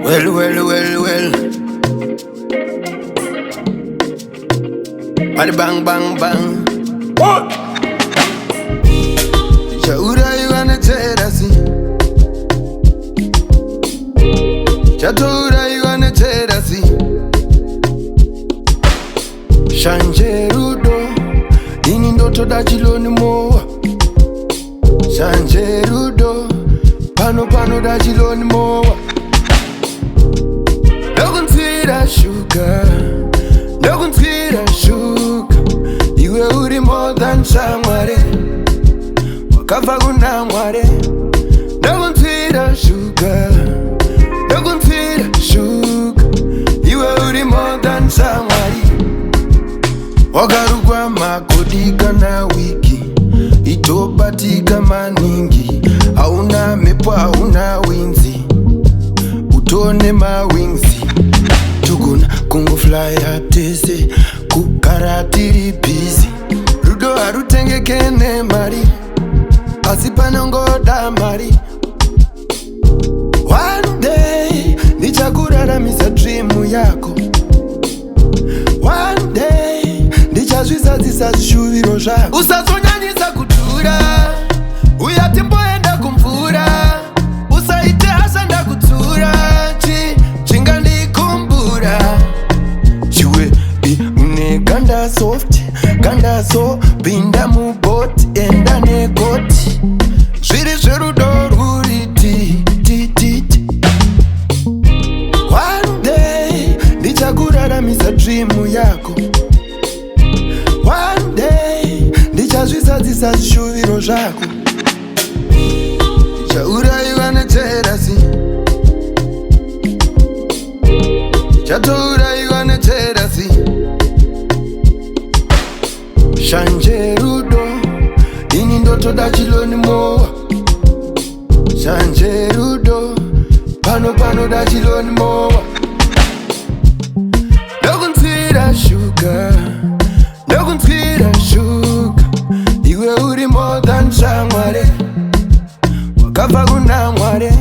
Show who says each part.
Speaker 1: Well. Body bang, bang, bang. What? Chaura you wanna terasi. Chatura you wanna terasi. Shanje rudo. Ini ndoto dachiloni moa. Shanje rudo. Pano dachiloni moa. Don't see that sugar. Don't see that sugar. You will more than somebody. Wakava guna mware. Don't see that sugar. Don't see that sugar. You will more than somebody. Wagarugwa makodika na wiki. Itopatika maningi. Hauna mepo hauna winzi. Utone mawingzi. Tukuna kungu fly atese. Kukaratiri busy. Rudo harutenge kene mari. Asipana ngoda mari. One day nichakurara misa dream yako. One day nichazvisa zisazvishuviro zvako. Usazonyanyisa kutura. Uyatimboenda kumvura. Usaite asanda kutura. Chingandikumbura. Chiwe ganda soft, ganda so pinda mubot enda negoti. Zviri zverudo ruri ti. One day ndichakuraramisa dream yako. One day ndichazvisadzisa zvishuviro zvako. Chauraiwa neterasi. Chatouraiwa neterasi. Shanje rudo. Ini ndoto dachiloni moa. Shanje rudo. Pano dachiloni moa. Don't see that sugar. Don't see that sugar. Iwe uri more than somebody. Wakava guna mware.